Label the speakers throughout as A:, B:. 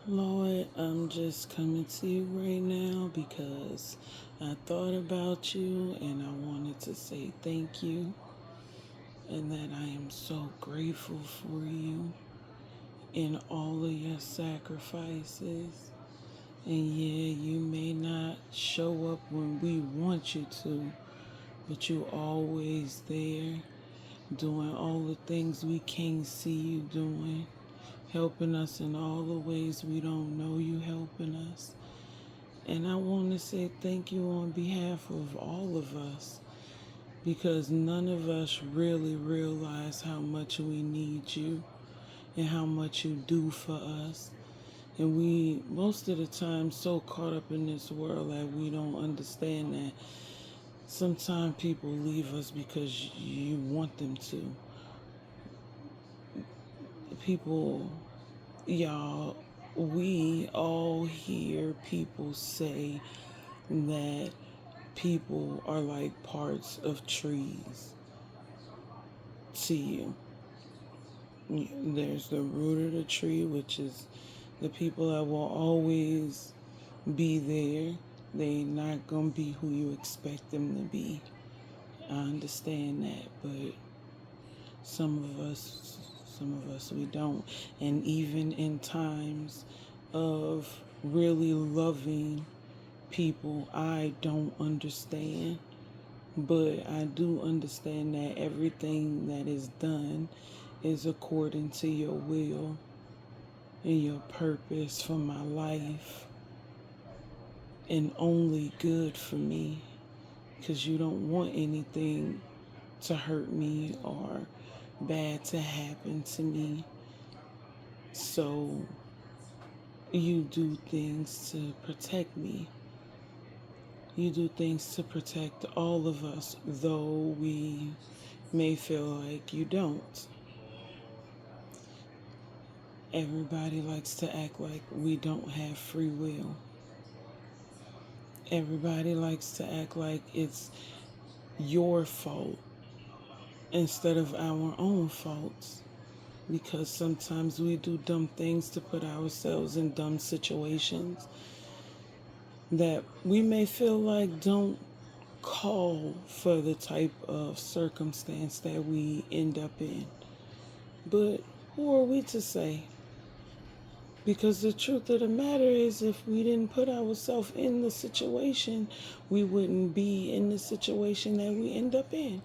A: Lord, I'm just coming to you right now because I thought about you and I wanted to say thank you and that I am so grateful for you in all of your sacrifices. And yeah, you may not show up when we want you to, but you always there doing all the things we can't see you doing, helping us in all the ways we don't know you helping us. And I want to say thank you on behalf of all of us because none of us really realize how much we need you and how much you do for us. And we, most of the time, so caught up in this world that we don't understand that sometimes people leave us because you want them to. People, y'all, we all hear people say that people are like parts of trees to you. There's the root of the tree, which is the people that will always be there. They not gonna be who you expect them to be. I understand that, but some of us, we don't. And even in times of really loving people, I don't understand. But I do understand that everything that is done is according to your will and your purpose for my life and only good for me because you don't want anything to hurt me or bad to happen to me. So you do things to protect me. You do things to protect all of us, though we may feel like you don't. Everybody likes to act like we don't have free will. Everybody likes to act like it's your fault instead of our own faults. Because sometimes we do dumb things to put ourselves in dumb situations that we may feel like don't call for the type of circumstance that we end up in. But who are we to say? Because the truth of the matter is, if we didn't put ourselves in the situation, we wouldn't be in the situation that we end up in.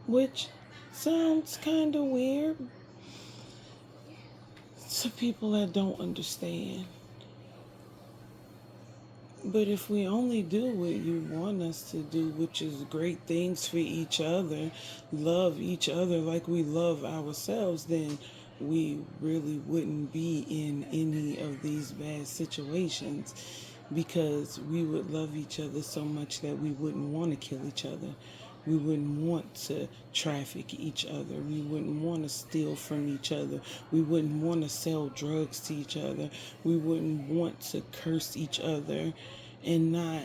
A: Which sounds kind of weird to people that don't understand. But if we only do what you want us to do, which is great things for each other, love each other like we love ourselves, then we really wouldn't be in any of these bad situations because we would love each other so much that we wouldn't want to kill each other. We wouldn't want to traffic each other. We wouldn't want to steal from each other. We wouldn't want to sell drugs to each other. We wouldn't want to curse each other and not,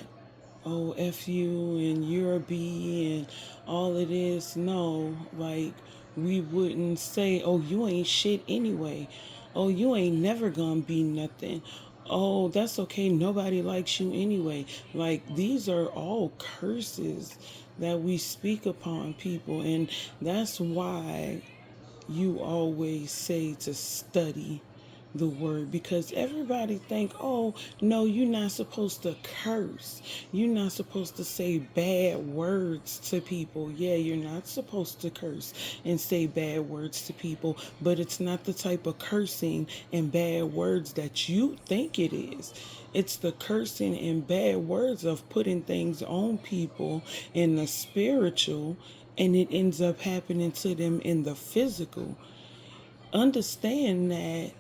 A: oh, F you and you're a B and all it is. No, like, we wouldn't say, oh, you ain't shit anyway. Oh, you ain't never gonna be nothing. Oh, that's okay. Nobody likes you anyway. Like, these are all curses that we speak upon people. And that's why you always say to study the word, because everybody think, oh no, you're not supposed to curse, you're not supposed to say bad words to people. Yeah, you're not supposed to curse and say bad words to people, but it's not the type of cursing and bad words that you think it is. It's the cursing and bad words of putting things on people in the spiritual, and it ends up happening to them in the physical. Understand that.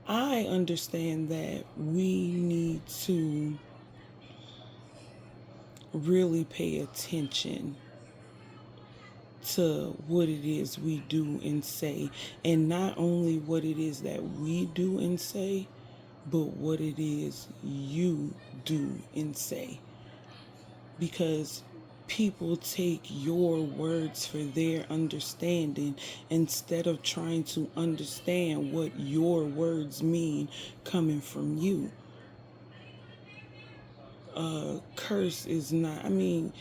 A: I understand that we need to really pay attention to what it is we do and say, and not only what it is that we do and say, but what it is you do and say. Because people take your words for their understanding instead of trying to understand what your words mean coming from you. Curse is not, I mean,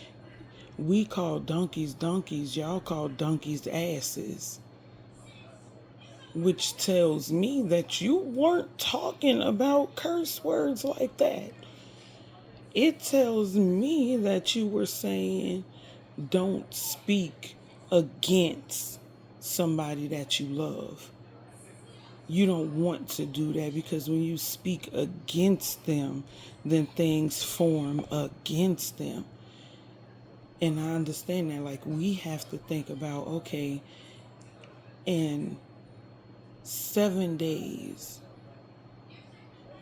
A: we call donkeys donkeys, y'all call donkeys asses, which tells me that you weren't talking about curse words like that. It tells me that you were saying don't speak against somebody that you love. You don't want to do that because when you speak against them, then things form against them. And I understand that. Like, we have to think about, okay, in 7 days,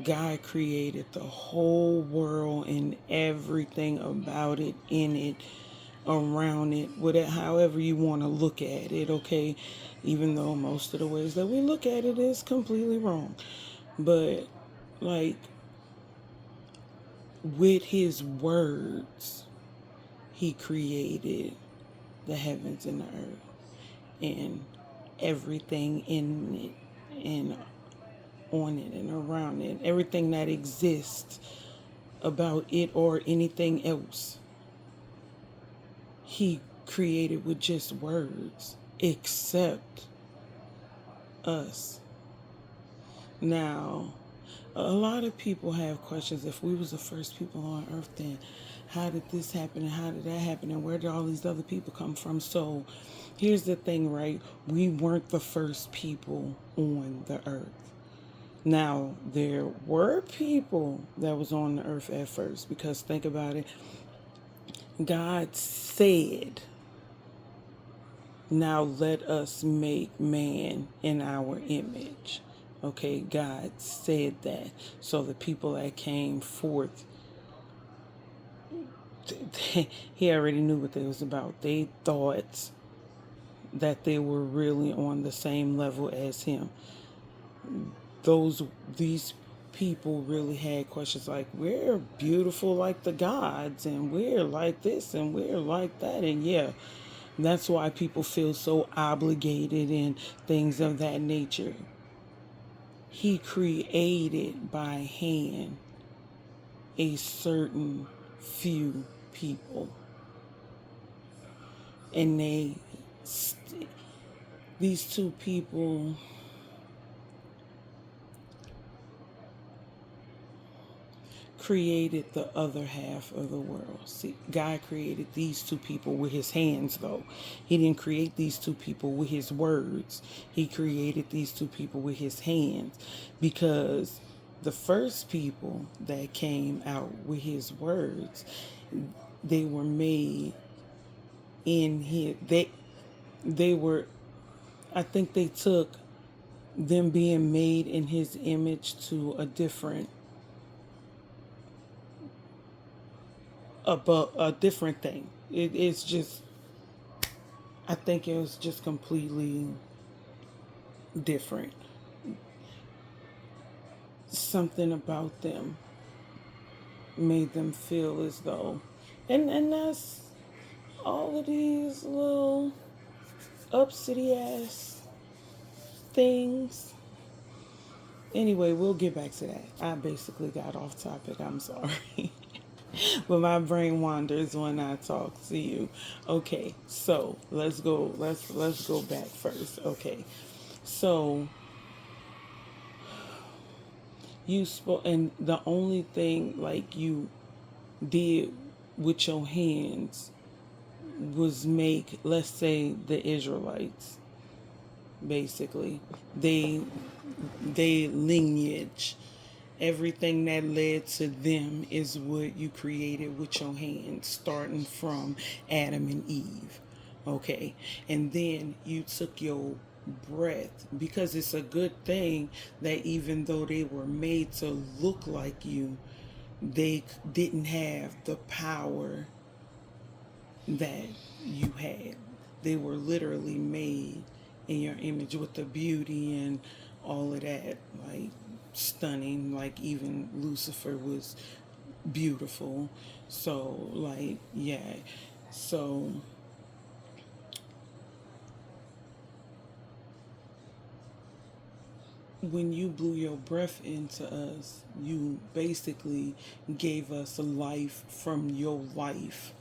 A: God created the whole world and everything about it, in it, around it, whatever, however you want to look at it, okay? Even though most of the ways that we look at it is completely wrong. But, like, with his words, he created the heavens and the earth and everything in it and on it and around it, everything that exists about it or anything else. He created with just words, except us. Now, a lot of people have questions. If we was the first people on earth, then how did this happen and how did that happen and where did all these other people come from? So here's the thing, right? We weren't the first people on the earth. Now, there were people that was on the earth at first, because think about it. God said, now let us make man in our image. Okay, God said that. So the people that came forth, he already knew what they was about. They thought that they were really on the same level as him. These people really had questions like, we're beautiful like the gods, and we're like this, and we're like that, and yeah, that's why people feel so obligated and things of that nature. He created by hand a certain few people, and these two people created the other half of the world. See, God created these two people with his hands, though. He didn't create these two people with his words. He created these two people with his hands, because the first people that came out with his words, they were made in his, they were, I think they took them being made in his image to a different thing. It's just, I think it was just completely different. Something about them made them feel as though, and that's all of these little upsity ass things. Anyway, we'll get back to that. I basically got off topic. I'm sorry. But my brain wanders when I talk to you. Okay, so let's go. Let's go back first. Okay, so you spoke, and the only thing like you did with your hands was make, let's say, the Israelites, basically, they lineage, everything that led to them is what you created with your hands, starting from Adam and Eve. Okay, and then you took your breath, because it's a good thing that even though they were made to look like you, they didn't have the power that you had. They were literally made in your image with the beauty and all of that, like stunning. Like even Lucifer was beautiful. So like, yeah, So when you blew your breath into us, you basically gave us life from your life,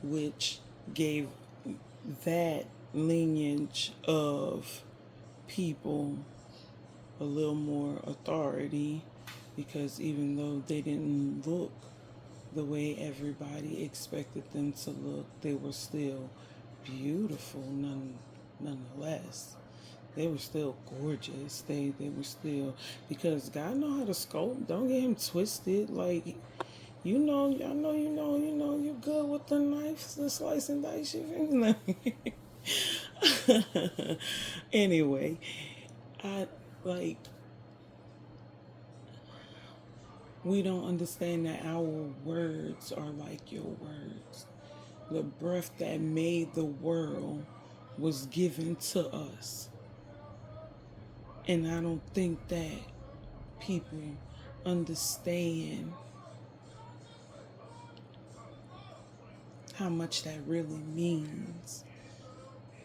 A: which gave that lineage of people a little more authority, because even though they didn't look the way everybody expected them to look, they were still beautiful nonetheless. They were still gorgeous. They were still, because God know how to sculpt. Don't get him twisted. Like, I know you're good with the knife, the slice and dice your fingers. Anyway, I like we don't understand that our words are like your words. The breath that made the world was given to us. And I don't think that people understand how much that really means.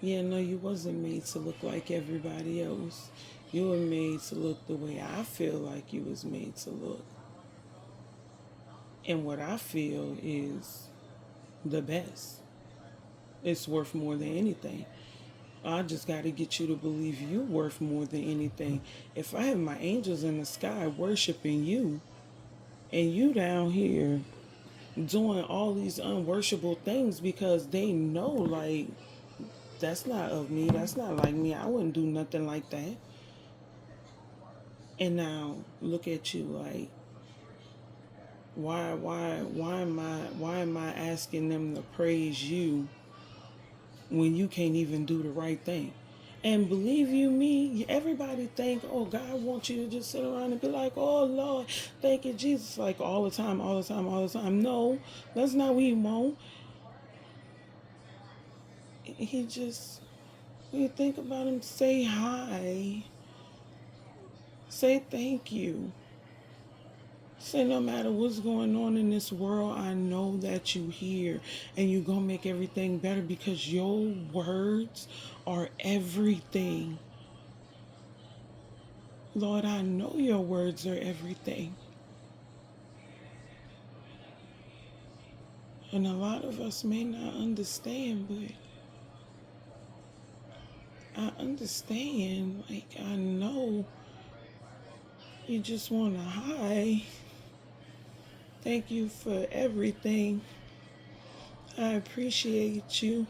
A: Yeah, no, you wasn't made to look like everybody else. You were made to look the way I feel like you was made to look. And what I feel is the best. It's worth more than anything. I just got to get you to believe you worth more than anything. If I have my angels in the sky worshiping you, and you down here doing all these unworshipable things because they know, like, that's not of me, that's not like me, I wouldn't do nothing like that. And now look at you, like, why am I asking them to praise you when you can't even do the right thing? And believe you me, everybody think, oh, God wants you to just sit around and be like, oh, Lord, thank you, Jesus, like all the time, all the time, all the time. No, that's not what he want. He just, when you think about him, say hi, say thank you. Say no matter what's going on in this world, I know that you here and you gonna make everything better because your words are everything. Lord, I know your words are everything. And a lot of us may not understand, but I understand. Like, I know you just want to hide. Thank you for everything. I appreciate you.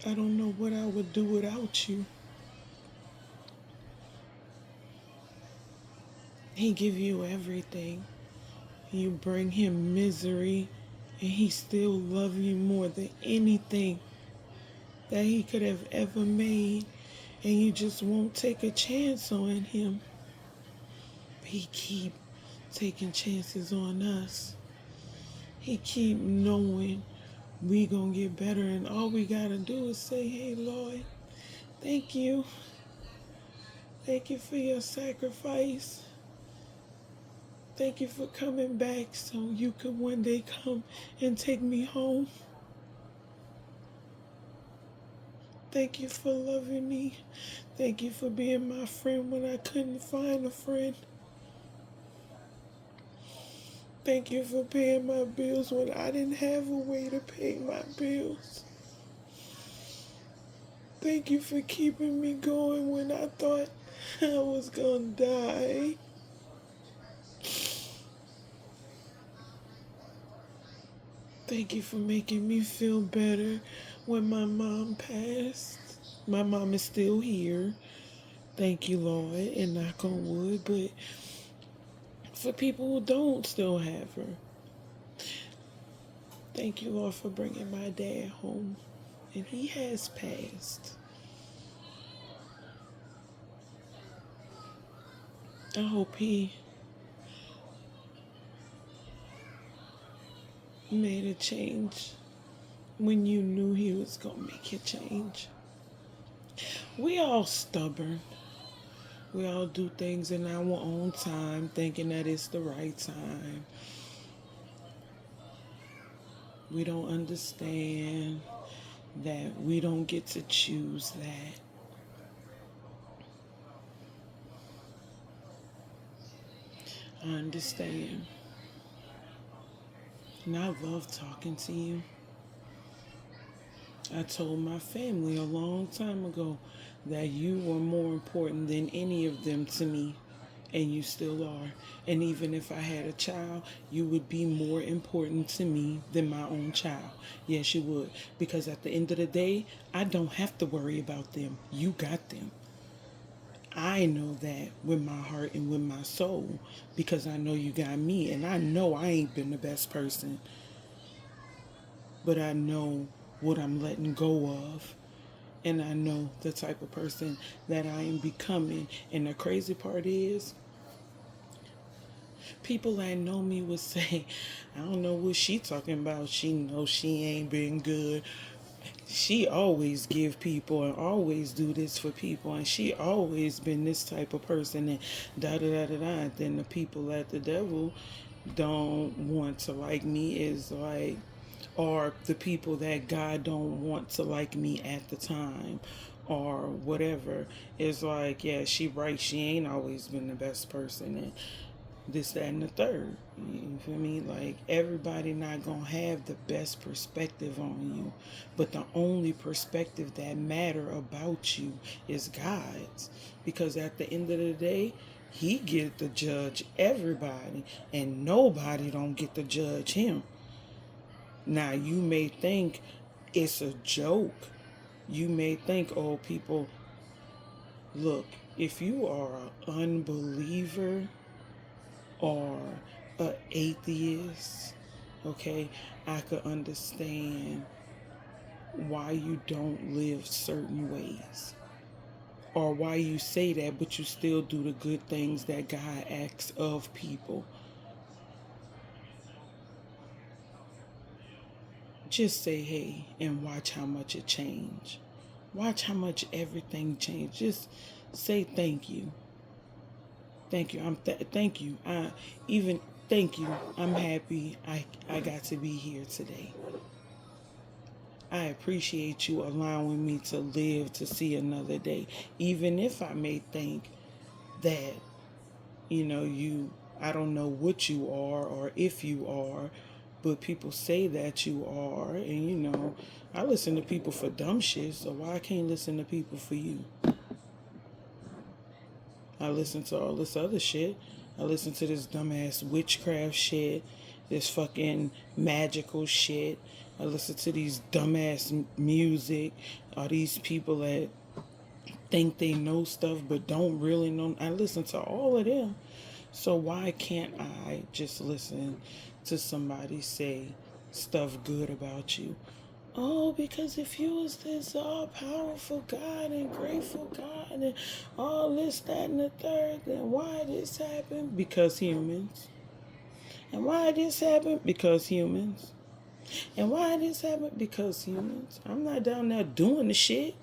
A: I don't know what I would do without you. He give you everything. You bring him misery, and he still love you more than anything that he could have ever made. And you just won't take a chance on him. He keep taking chances on us. He keep knowing we gonna get better, and all we gotta do is say, hey, Lord, thank you. Thank you for your sacrifice. Thank you for coming back so you could one day come and take me home. Thank you for loving me. Thank you for being my friend when I couldn't find a friend. Thank you for paying my bills when I didn't have a way to pay my bills. Thank you for keeping me going when I thought I was gonna die. Thank you for making me feel better when my mom passed. My mom is still here. Thank you, Lord, and knock on wood. But for people who don't still have her, thank you, Lord, for bringing my dad home. And he has passed. I hope he made a change when you knew he was going to make a change. We all stubborn. We all do things in our own time, thinking that it's the right time. We don't understand that we don't get to choose that. I understand. And I love talking to you. I told my family a long time ago that you were more important than any of them to me, and you still are. And even if I had a child, you would be more important to me than my own child. Yes, you would. Because at the end of the day, I don't have to worry about them. You got them. I know that with my heart and with my soul because I know you got me, and I know I ain't been the best person, but I know what I'm letting go of. And I know the type of person that I am becoming. And the crazy part is, people that know me would say, I don't know what she talking about. She knows she ain't been good. She always give people and always do this for people. And she always been this type of person. And da da da da da. Then the people that the devil don't want to like me is like, or the people that God don't want to like me at the time or whatever. It's like, yeah, she right, she ain't always been the best person, and this, that, and the third. You feel me? Like, everybody not gonna have the best perspective on you, but the only perspective that matter about you is God's, because at the end of the day, he get to judge everybody, and nobody don't get to judge him. Now, you may think it's a joke. You may think, oh, people, look, if you are an unbeliever or an atheist, okay, I could understand why you don't live certain ways. Or why you say that, but you still do the good things that God asks of people. Just say hey and watch how much it change. Watch how much everything changed. Just say thank you. Thank you. Thank you. I even thank you. I'm happy I got to be here today. I appreciate you allowing me to live to see another day. Even if I may think that, you, I don't know what you are or if you are, but people say that you are. And, I listen to people for dumb shit, so why I can't listen to people for you? I listen to all this other shit. I listen to this dumbass witchcraft shit, this fucking magical shit. I listen to these dumbass music, all these people that think they know stuff but don't really know. I listen to all of them. So why can't I just listen to somebody say stuff good about you? Oh, because if you was this all powerful God and grateful God and all this, that, and the third, then why this happened? Because humans. And why this happened? Because humans. And why this happened? Because humans. I'm not down there doing the shit.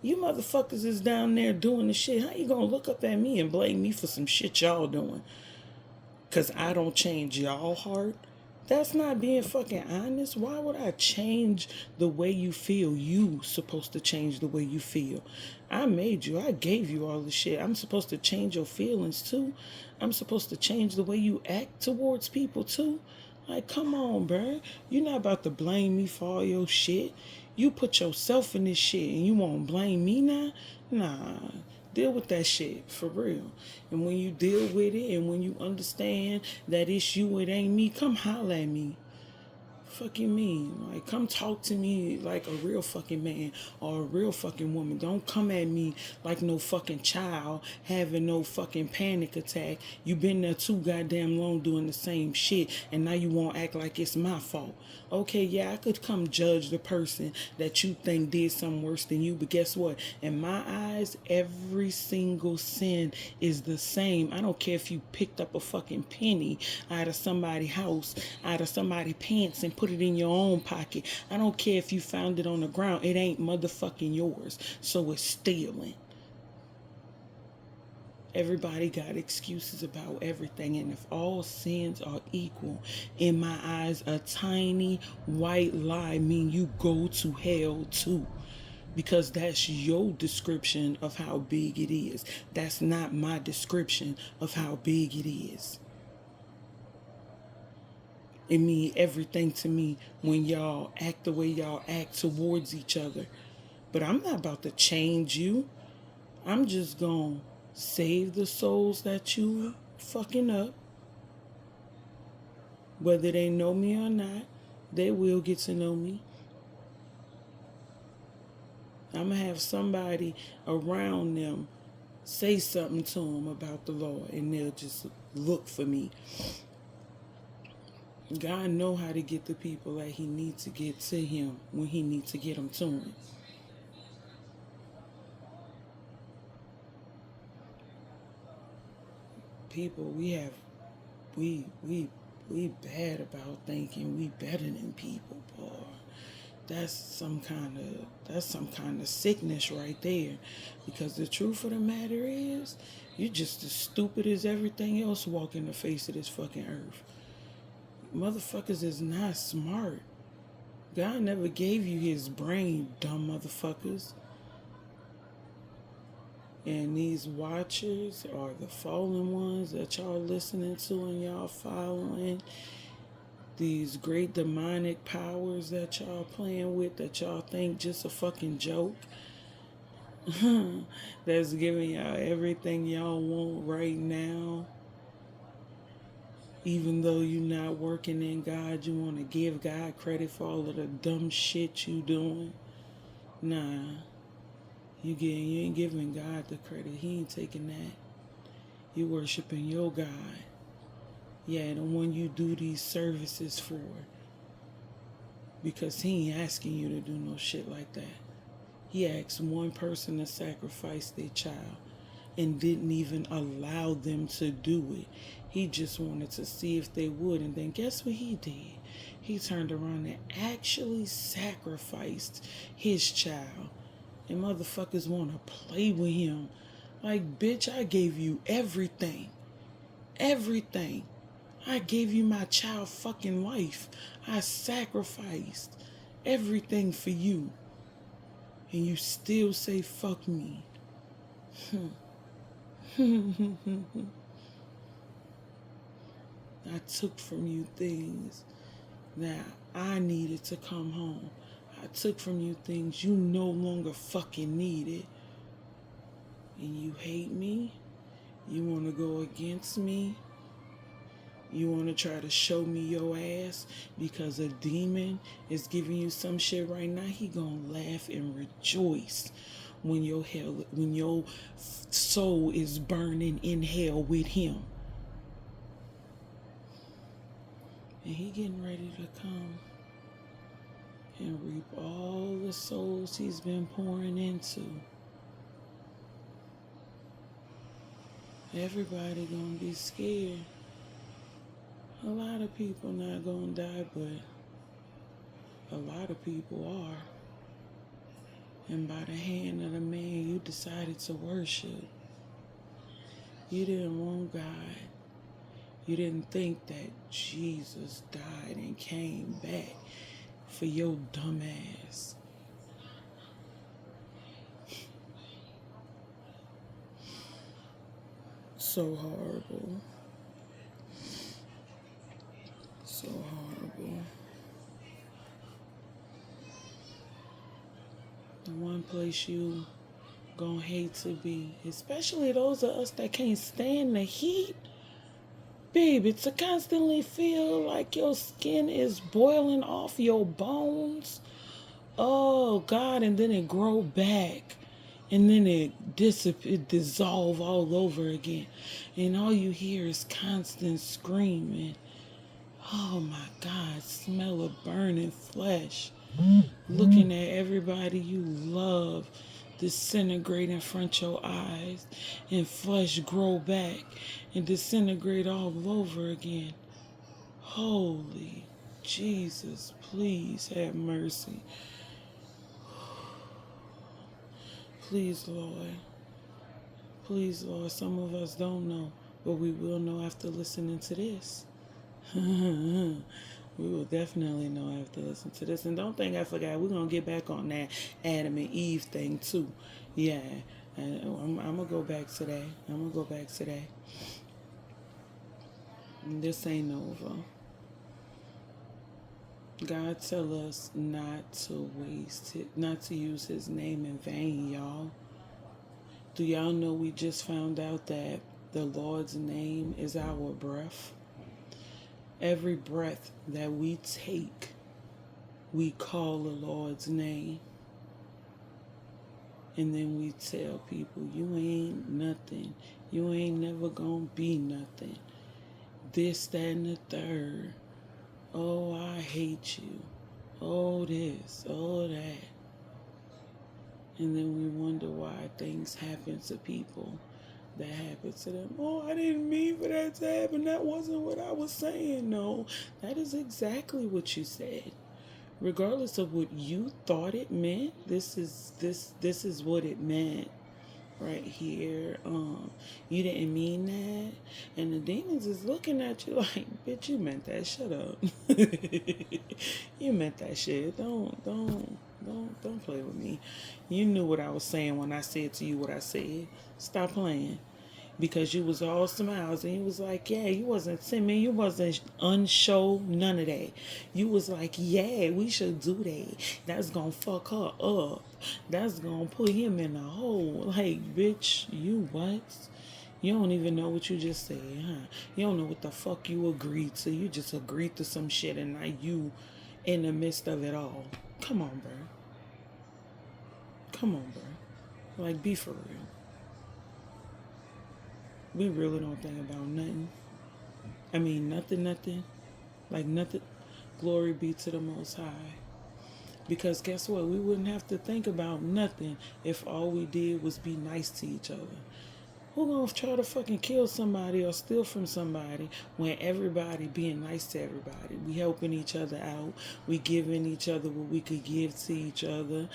A: You motherfuckers is down there doing the shit. How you gonna look up at me and blame me for some shit y'all doing? Because I don't change y'all heart? That's not being fucking honest. Why would I change the way you feel? You supposed to change the way you feel. I made you. I gave you all the shit. I'm supposed to change your feelings too. I'm supposed to change the way you act towards people too. Like, come on, bruh. You're not about to blame me for all your shit. You put yourself in this shit and you won't blame me now? Nah. Deal with that shit for real. And when you deal with it and when you understand that it's you, it ain't me, come holler at me. Fucking mean. Like, come talk to me like a real fucking man or a real fucking woman. Don't come at me like no fucking child having no fucking panic attack. You been there too goddamn long doing the same shit, and now you won't act like it's my fault. Okay, yeah, I could come judge the person that you think did something worse than you, but guess what? In my eyes, every single sin is the same. I don't care if you picked up a fucking penny out of somebody's house, out of somebody's pants, and put it in your own pocket. I don't care if you found it on the ground. It ain't motherfucking yours. So it's stealing. Everybody got excuses about everything, and if all sins are equal, in my eyes, a tiny white lie mean you go to hell too. Because that's your description of how big it is. That's not my description of how big it is. It means everything to me when y'all act the way y'all act towards each other. But I'm not about to change you. I'm just gonna save the souls that you fucking up. Whether they know me or not, they will get to know me. I'm gonna have somebody around them say something to them about the Lord, and they'll just look for me. God know how to get the people that he needs to get to him when he needs to get them to him. People, we bad about thinking we better than people, boy. That's some kind of sickness right there. Because the truth of the matter is, you're just as stupid as everything else walking the face of this fucking earth. Motherfuckers is not smart. God never gave you his brain, dumb motherfuckers. And these watchers are the fallen ones that y'all listening to and y'all following. These great demonic powers that y'all playing with that y'all think just a fucking joke. That's giving y'all everything y'all want right now. Even though you're not working in God, you want to give God credit for all of the dumb shit you doing. Nah, you ain't giving God the credit. He ain't taking that. You worshiping your God. Yeah, the one you do these services for. Because he ain't asking you to do no shit like that. He asked one person to sacrifice their child and didn't even allow them to do it. He just wanted to see if they would. And then guess what he did? He turned around and actually sacrificed his child. And motherfuckers want to play with him. Like, bitch, I gave you everything. Everything. I gave you my child fucking life. I sacrificed everything for you. And you still say fuck me. I took from you things that I needed to come home. I took from you things you no longer fucking needed. And you hate me? You want to go against me? You want to try to show me your ass because a demon is giving you some shit right now? He gonna laugh and rejoice when your soul is burning in hell with him. And he getting ready to come and reap all the souls he's been pouring into. Everybody gonna be scared. A lot of people not gonna die, but a lot of people are. And by the hand of the man you decided to worship, you didn't want God. You didn't think that Jesus died and came back for your dumb ass. So horrible. So horrible. The one place you gonna hate to be, especially those of us that can't stand the heat. Baby, to constantly feel like your skin is boiling off your bones. Oh, God, and then it grow back. And then it dissolve all over again. And all you hear is constant screaming. Oh, my God, smell of burning flesh. Looking at everybody you love disintegrate in front of your eyes and flesh grow back and disintegrate all over again. Holy Jesus, please have mercy. Please, Lord. Please, Lord, some of us don't know, but we will know after listening to this. We will definitely know after listening to this. And don't think I forgot. We're going to get back on that Adam and Eve thing, too. Yeah. And I'm going to go back today. This ain't over. God tell us not to waste it, not to use his name in vain, y'all. Do y'all know we just found out that the Lord's name is our breath? Every breath that we take, we call the Lord's name. And then we tell people, you ain't nothing. You ain't never gonna be nothing. This, that, and the third. Oh, I hate you. Oh, this, oh, that. And then we wonder why things happen to people that happen to them. Oh, I didn't mean for that to happen. That wasn't what I was saying. No, that is exactly what you said. Regardless of what you thought it meant, this is what it meant right here. You didn't mean that, and the demons is looking at you like, bitch, you meant that. Shut up. You meant that shit. Don't play with me. You knew what I was saying when I said to you what I said. Stop playing. Because you was all smiles and you was like, yeah, you wasn't timid, you wasn't unshow, none of that. You was like, yeah, we should do that. That's gonna fuck her up. That's gonna put him in a hole. Like, bitch, you what? You don't even know what you just said, huh? You don't know what the fuck you agreed to. You just agreed to some shit and now you in the midst of it all. Come on, bro. Come on, bro. Like, be for real. We really don't think about nothing. I mean, nothing. Like, nothing. Glory be to the Most High. Because guess what? We wouldn't have to think about nothing if all we did was be nice to each other. Who gonna try to fucking kill somebody or steal from somebody when everybody being nice to everybody? We helping each other out. We giving each other what we could give to each other.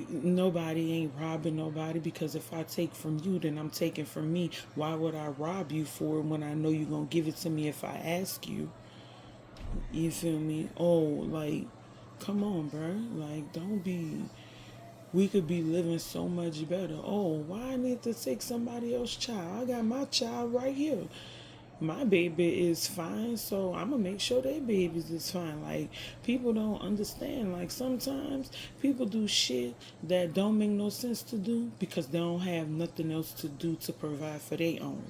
A: Nobody ain't robbing nobody, because if I take from you, then I'm taking from me. Why would I rob you for it when I know you're gonna give it to me if I ask you? You feel me? Oh, like, come on, bro. Like, don't be. We could be living so much better. Oh, why I need to take somebody else's child? I got my child right here. My baby is fine, so I'm gonna make sure their babies is fine. Like, people don't understand. Like, sometimes people do shit that don't make no sense to do because they don't have nothing else to do to provide for their own.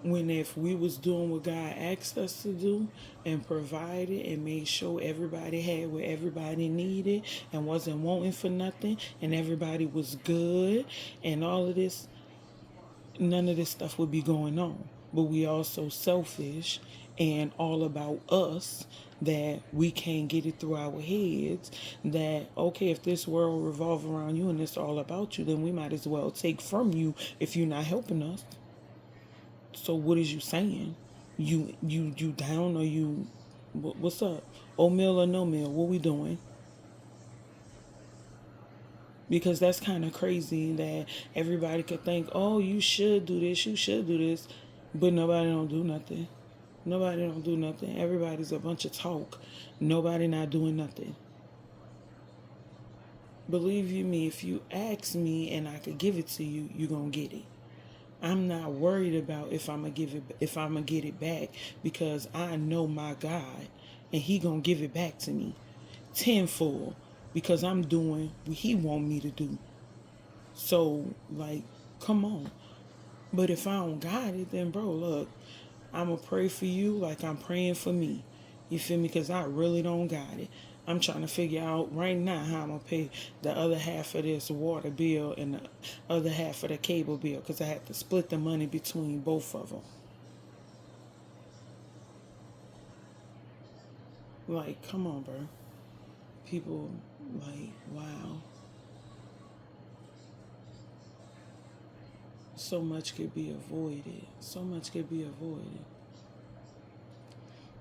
A: When if we was doing what God asked us to do and provided and made sure everybody had what everybody needed and wasn't wanting for nothing and everybody was good and all of this, none of this stuff would be going on. But we also selfish and all about us, that we can't get it through our heads that, okay, if this world revolves around you and it's all about you, then we might as well take from you if you're not helping us. So what is you saying? You down, or you what's up? Oatmeal or no meal? What we doing? Because that's kind of crazy that everybody could think, oh, you should do this, you should do this, but nobody don't do nothing. Nobody don't do nothing. Everybody's a bunch of talk. Nobody not doing nothing. Believe you me, if you ask me and I could give it to you, you gonna get it. I'm not worried about if I'm gonna get it back, because I know my God and he gonna give it back to me tenfold, because I'm doing what he want me to do. So, like, come on. But if I don't got it, then bro, look, I'ma pray for you like I'm praying for me. You feel me? Because I really don't got it. I'm trying to figure out right now how I'm going to pay the other half of this water bill and the other half of the cable bill, because I had to split the money between both of them. Like, come on, bro. People, like, wow. So much could be avoided. So much could be avoided.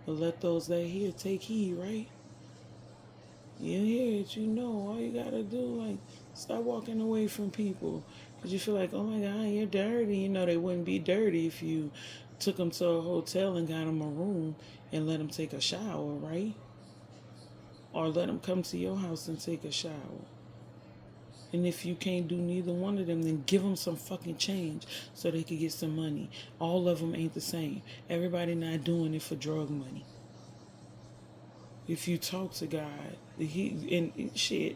A: But let those that hear take heed, right? You hear it, you know. All you gotta do, like, Stop walking away from people because you feel like, oh my God, you're dirty. You know, they wouldn't be dirty if you took them to a hotel and got them a room and let them take a shower, right? Or let them come to your house and take a shower. And if you can't do neither one of them, then give them some fucking change so they could get some money. All of them ain't the same. Everybody not doing it for drug money. If you talk to God, and shit,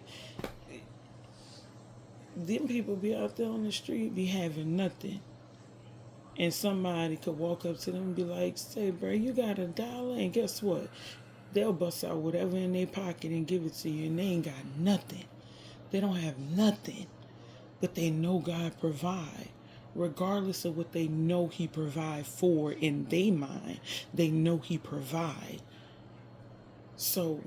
A: them people be out there on the street be having nothing. And somebody could walk up to them and be like, say, bro, you got $1? And guess what? They'll bust out whatever in their pocket and give it to you, and they ain't got nothing. They don't have nothing. But they know God provide. Regardless of what they know he provide for in their mind, they know he provide. So,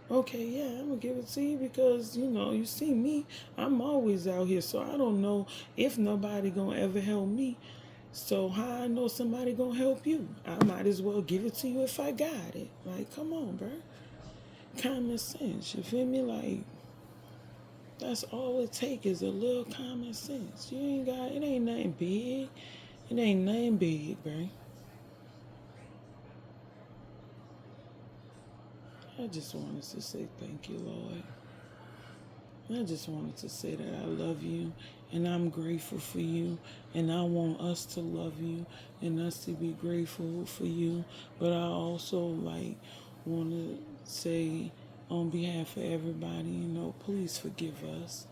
A: okay, yeah, I'm going to give it to you because, you see me. I'm always out here, so I don't know if nobody going to ever help me. So how I know somebody going to help you? I might as well give it to you if I got it. Like, come on, bro. Common sense, you feel me? Like, that's all it take is a little common sense. It ain't nothing big. It ain't nothing big, bro. I just wanted to say thank you, Lord. I just wanted to say that I love you and I'm grateful for you and I want us to love you and us to be grateful for you. But I also want to say on behalf of everybody, please forgive us.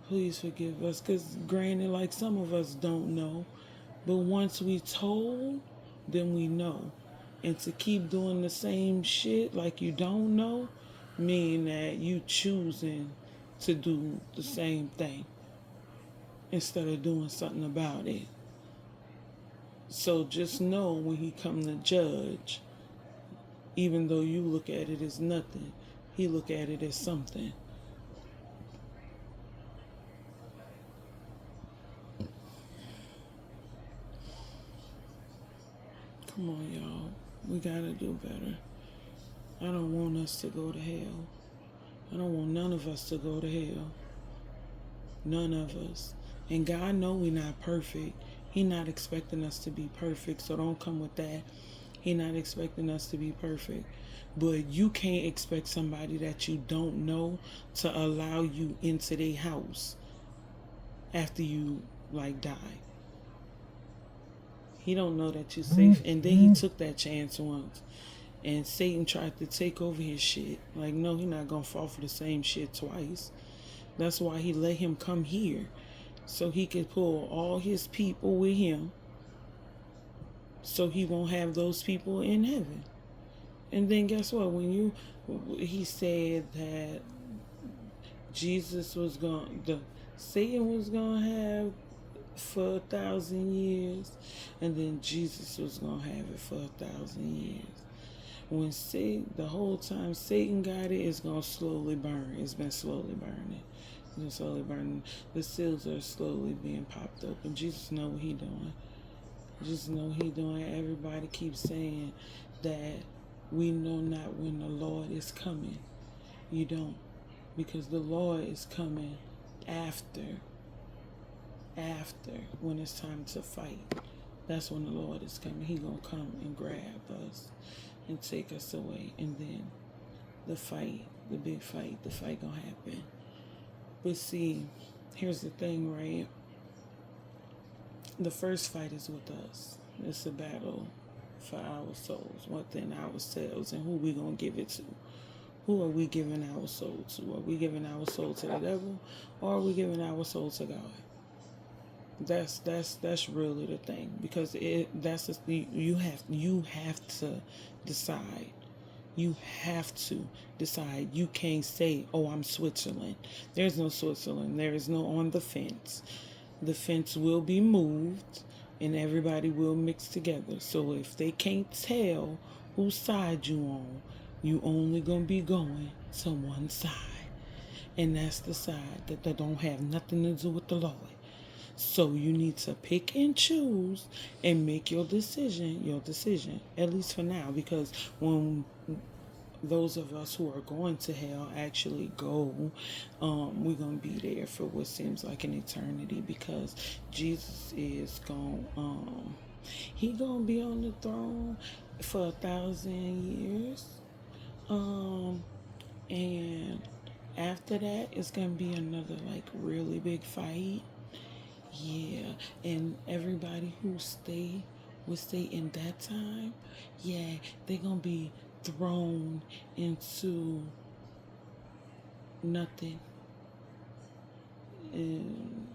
A: Please forgive us, because granted, like some of us don't know, but once we told, then we know. And to keep doing the same shit like you don't know, mean that you choosing to do the same thing instead of doing something about it. So just know when he come to judge, even though you look at it as nothing, he look at it as something. Come on, y'all. We gotta do better. I don't want us to go to hell. I don't want none of us to go to hell. None of us. And God know we're not perfect. He not expecting us to be perfect, so don't come with that. He not expecting us to be perfect. But you can't expect somebody that you don't know to allow you into their house after you die. He don't know that you're safe. And then he took that chance once. And Satan tried to take over his shit. Like, no, he's not going to fall for the same shit twice. That's why he let him come here. So he could pull all his people with him. So he won't have those people in heaven. And then guess what? He said that Satan was going to have for 1,000 years. And then Jesus was going to have it for 1,000 years. When the whole time Satan got it, it's going to slowly burn. It's been slowly burning. It's been slowly burning. The seals are slowly being popped up. And Jesus know what he doing. Jesus know what he doing. Everybody keeps saying that we know not when the Lord is coming. You don't. Because the Lord is coming after when it's time to fight. That's when the Lord is coming. He gonna come and grab us and take us away, and then the big fight gonna happen. But see, here's the thing, right? The first fight is with us. It's a battle for our souls, within ourselves, and who we gonna give it to. Who are we giving our soul to? Are we giving our soul to the devil, or are we giving our soul to God? That's really the thing, because you have to decide. You have to decide. You can't say, "Oh, I'm Switzerland." There's no Switzerland. There is no on the fence. The fence will be moved, and everybody will mix together. So if they can't tell whose side you on, you only gonna be going to one side, and that's the side that don't have nothing to do with the Lord. So you need to pick and choose and make your decision, at least for now, because when those of us who are going to hell actually go. We're going to be there for what seems like an eternity, because Jesus is going, he going to be on the throne for 1,000 years. And after that, it's going to be another like really big fight. Yeah, and everybody who would stay in that time, yeah, they're gonna be thrown into nothing. And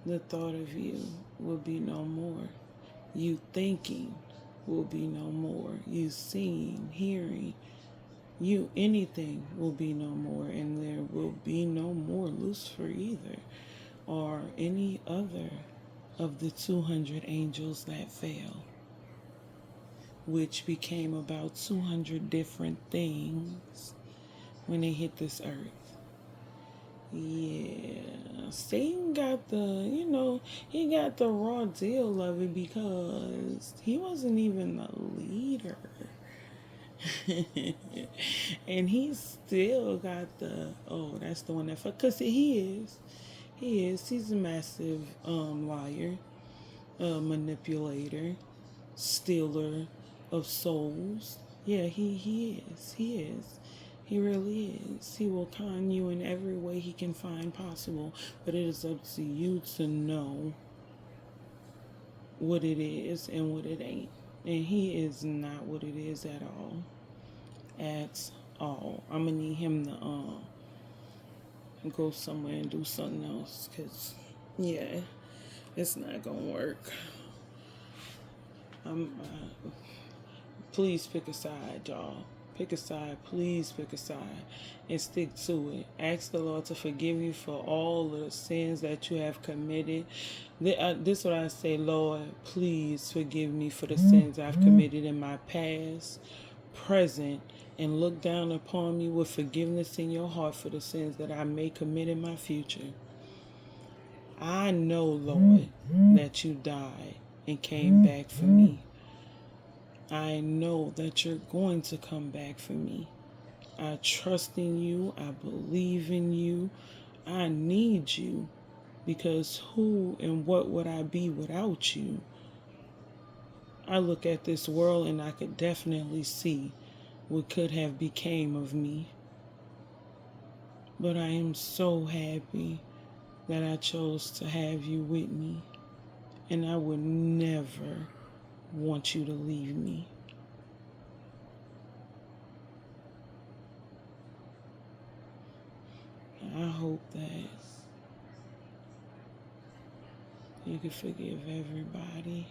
A: the thought of you will be no more. You thinking will be no more. You seeing, hearing, you anything will be no more, and there will be no more Lucifer either, or any other of the 200 angels that fell, which became about 200 different things when they hit this earth. Yeah, Satan got he got the raw deal of it, because he wasn't even the leader. And he still got that's the one that fuck, because he's a massive liar, manipulator, stealer of souls. Yeah, he is. He really is. He will con you in every way he can find possible, but it is up to you to know what it is and what it ain't. And he is not what it is at all. At all. I'm gonna need him to go somewhere and do something else, because yeah, it's not gonna work. Please pick a side, y'all. Pick a side. Please pick a side and stick to it. Ask the Lord to forgive you for all the sins that you have committed. This is what I say: Lord, please forgive me for the sins I've committed in my past, present, and look down upon me with forgiveness in your heart for the sins that I may commit in my future. I know, Lord, that you died and came back for me. I know that you're going to come back for me. I trust in you. I believe in you. I need you, because who and what would I be without you? I look at this world and I could definitely see what could have became of me. But I am so happy that I chose to have you with me, and I would never want you to leave me. I hope that you can forgive everybody.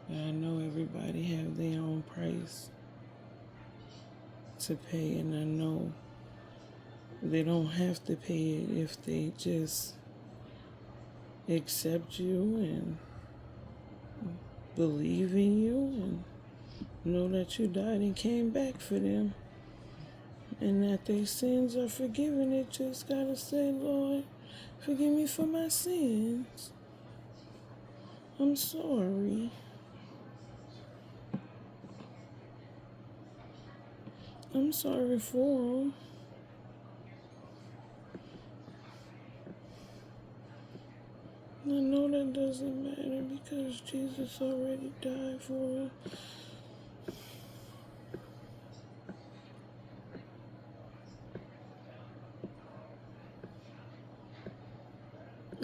A: But I know everybody have their own price to pay, and I know they don't have to pay it if they just accept you and believe in you and know that you died and came back for them, and that their sins are forgiven. It just gotta say, Lord, forgive me for my sins. I'm sorry. I'm sorry for them. I know that doesn't matter, because Jesus already died for them.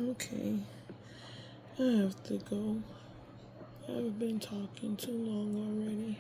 A: Okay, I have to go. I've been talking too long already.